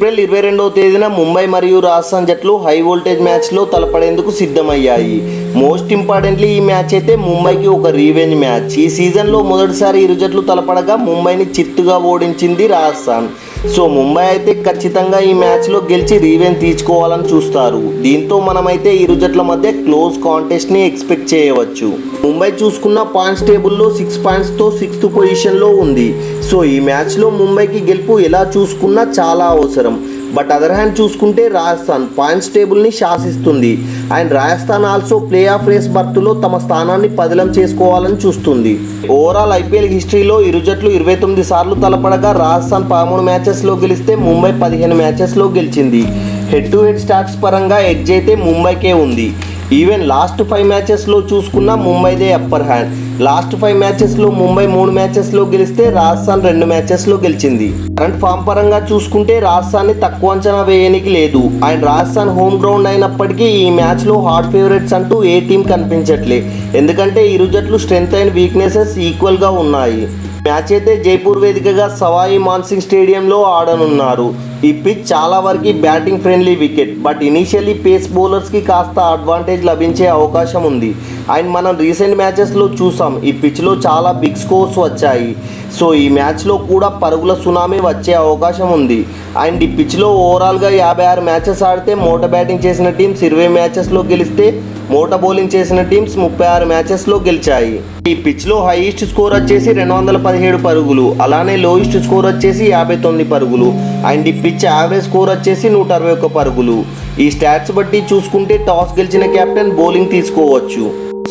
April 22వ తేదీన ముంబై మరియు రాజస్థాన్ జట్లు హై వోల్టేజ్ మ్యాచ్లో తలపడేందుకు సిద్ధమయ్యాయి. మోస్ట్ ఇంపార్టెంట్లీ ఈ మ్యాచ్ అయితే ముంబైకి ఒక రీవెంజ్ మ్యాచ్. ఈ సీజన్లో మొదటిసారి ఇరు జట్లు తలపడగా ముంబైని చిత్తుగా ఓడించింది రాజస్థాన్. సో ముంబై అయితే ఖచ్చితంగా ఈ మ్యాచ్లో గెలిచి రీవెంజ్ తీర్చుకోవాలని చూస్తారు. దీంతో మనమైతే ఇరు జట్ల మధ్య క్లోజ్ కాంటెస్ట్ని ఎక్స్పెక్ట్ చేయవచ్చు. ముంబై చూసుకున్న పాయింట్స్ టేబుల్లో 6 పాయింట్స్తో 6th పొజిషన్లో ఉంది. సో ఈ మ్యాచ్లో ముంబైకి గెలుపు ఎలా చూసుకున్నా చాలా అవసరం. బట్ అదర్ హ్యాండ్ చూసుకుంటే రాజస్థాన్ పాయింట్స్ టేబుల్ని శాసిస్తుంది. And Rajasthan also play off race బర్త్లో తమ స్థానాన్ని పదిలం చేసుకోవాలని చూస్తుంది. ఓవరాల్ ఐపీఎల్ హిస్టరీలో ఇరు జట్లు 29 సార్లు తలపడగా రాజస్థాన్ 13 మ్యాచెస్లో గెలిస్తే ముంబై 15 మ్యాచెస్లో గెలిచింది. హెడ్ టు హెడ్ స్టాట్స్ పరంగా ఎడ్జ్ అయితే ముంబైకే ఉంది. ఈవెన్ లాస్ట్ 5 మ్యాచెస్లో చూసుకున్న ముంబైదే అప్పర్ హ్యాండ్. లాస్ట్ 5 మ్యాచెస్లో ముంబై 3 మ్యాచెస్లో గెలిస్తే రాజస్థాన్ 2 మ్యాచెస్లో గెలిచింది. కరెంట్ ఫామ్ పరంగా చూసుకుంటే రాజస్థాన్ని తక్కువ అంచనా వేయనికి లేదు. అండ్ రాజస్థాన్ హోమ్ గ్రౌండ్ అయినప్పటికీ ఈ మ్యాచ్లో హాట్ ఫేవరెట్స్ అంటూ ఏ టీం కనిపించట్లే. ఎందుకంటే ఇరు జట్లు స్ట్రెంగ్త్ అండ్ వీక్నెసెస్ ఈక్వల్గా ఉన్నాయి. మ్యాచ్ అయితే జైపూర్ వేదికగా సవాయి మాన్సింగ్ స్టేడియంలో ఆడనున్నారు. ఈ పిచ్ చాలా వరకు batting friendly wicket. But initially pace బౌలర్స్కి కాస్త అడ్వాంటేజ్ లభించే అవకాశం ఉంది. అండ్ మనం రీసెంట్ మ్యాచెస్లో చూసాం ఈ పిచ్లో చాలా బిగ్ స్కోర్స్ వచ్చాయి. సో ఈ మ్యాచ్లో కూడా పరుగుల సునామీ వచ్చే అవకాశం ఉంది. అండ్ ఈ పిచ్లో ఓవరాల్గా 56 మ్యాచెస్ ఆడితే మోట బ్యాటింగ్ చేసిన టీమ్స్ 20 మ్యాచెస్లో గెలిస్తే మోట బౌలింగ్ చేసిన టీమ్స్ 36 మ్యాచెస్లో గెలిచాయి. ఈ పిచ్లో హైయెస్ట్ స్కోర్ వచ్చేసి 217 పరుగులు, అలానే లోయెస్ట్ స్కోర్ వచ్చేసి 59 పరుగులు. అండ్ ఈ పిచ్ యావరేజ్ స్కోర్ వచ్చేసి 161 పరుగులు. ఈ స్టాట్స్ బట్టి చూసుకుంటే టాస్ గెలిచిన కెప్టెన్ బౌలింగ్ తీసుకోవచ్చు.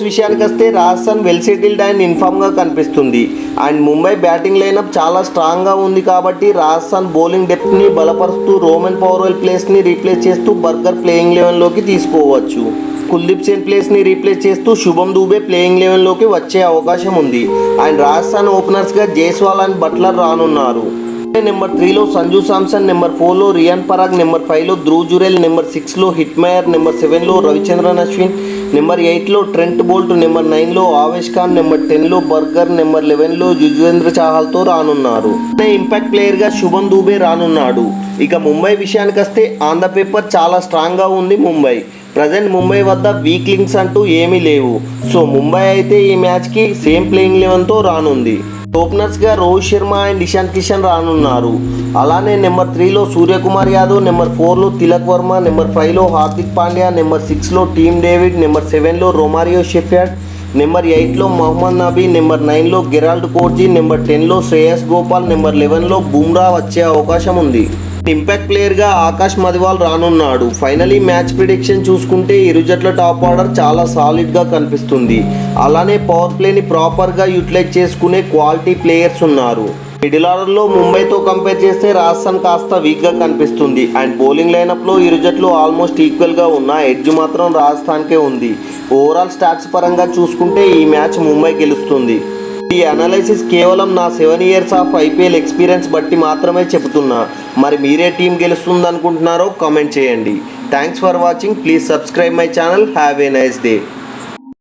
విషయానికి వస్తే రాజస్థాన్ వెల్ సెటిల్డ్ అండ్ ఇన్ఫామ్గా కనిపిస్తుంది. అండ్ ముంబై బ్యాటింగ్ లైనప్ చాలా స్ట్రాంగ్గా ఉంది కాబట్టి రాజస్థాన్ బౌలింగ్ డెప్త్ని బలపరుస్తూ రోమన్ పవర్వెల్ ప్లేస్ని రీప్లేస్ చేస్తూ బర్గర్ ప్లేయింగ్ లెవెన్లోకి తీసుకోవచ్చు. కుల్దీప్ సేన్ ప్లేస్ని రీప్లేస్ చేస్తూ శుభం దూబే ప్లేయింగ్ లెవెన్లోకి వచ్చే అవకాశం ఉంది. అండ్ రాజస్థాన్ ఓపెనర్స్గా జైస్వాల్ అండ్ బట్లర్ రానున్నారు. నెంబర్ 3లో సంజు శాంసన్, నెంబర్ 4లో రియాన్ పరాగ్, నెంబర్ 5లో ధ్రువ్ జురెల్, నెంబర్ 6లో హిట్మయర్, నెంబర్ 7లో రవిచంద్రన్ అశ్విన్, నెంబర్ 8లో ట్రెంట్ బోల్ట్, నెంబర్ 9లో ఆవేష్ ఖాన్, నెంబర్ 10లో బర్గర్, నెంబర్ 11లో యుజ్వేంద్ర చాహల్తో రానున్నారు. ఇంపాక్ట్ ప్లేయర్గా శుభం దూబే రానున్నాడు. ఇక ముంబై విషయానికి వస్తే ఆన్ ద పేపర్ చాలా స్ట్రాంగ్గా ఉంది ముంబై. ప్రజెంట్ ముంబై వద్ద వీక్ లింక్స్ అంటూ ఏమీ లేవు. సో ముంబై అయితే ఈ మ్యాచ్కి సేమ్ ప్లేయింగ్ లెవెన్తో రానుంది. ఓపెనర్స్గా రోహిత్ శర్మ అండ్ ఇషాన్ కిషన్ రానున్నారు. అలానే నెంబర్ 3లో సూర్యకుమార్ యాదవ్, నెంబర్ 4లో తిలక్ వర్మ, నెంబర్ 5లో హార్దిక్ పాండ్యా, నెంబర్ 6లో టీమ్ డేవిడ్, నెంబర్ 7లో రొమారియో షెఫర్డ్, నెంబర్ 8లో మహమ్మద్ నబీ, నెంబర్ 9లో గెరాల్డ్ కోర్జీ, నెంబర్ 10లో శ్రేయస్ గోపాల్, నెంబర్ 11లో బుమ్రా వచ్చే అవకాశం ఉంది. ఇంపాక్ట్ ప్లేయర్గా ఆకాష్ మదివాల్ రానున్నాడు. ఫైనలీ మ్యాచ్ ప్రిడిక్షన్ చూసుకుంటే ఇరు జట్ల టాప్ ఆర్డర్ చాలా సాలిడ్గా కనిపిస్తుంది. అలానే పవర్ ప్లేని ప్రాపర్గా యూటిలైజ్ చేసుకునే క్వాలిటీ ప్లేయర్స్ ఉన్నారు. మిడిల్ ఆర్డర్లో ముంబైతో కంపేర్ చేస్తే రాజస్థాన్ కాస్త వీక్గా కనిపిస్తుంది. అండ్ బౌలింగ్ లైనప్లో ఇరు జట్లు ఆల్మోస్ట్ ఈక్వల్గా ఉన్న ఎడ్జ్ మాత్రం రాజస్థాన్కే ఉంది. ఓవరాల్ స్టాట్స్ పరంగా చూసుకుంటే ఈ మ్యాచ్ ముంబై గెలుస్తుంది. ఈ అనాలిసిస్ కేవలం నా 7 years ఆఫ్ ఐపీఎల్ ఎక్స్పీరియన్స్ బట్టి మాత్రమే చెబుతున్నా. మరి మీరే టీం గెలుస్తుంది అనుకుంటున్నారో కామెంట్ చేయండి. Thanks for watching. Please subscribe my channel. Have a nice day.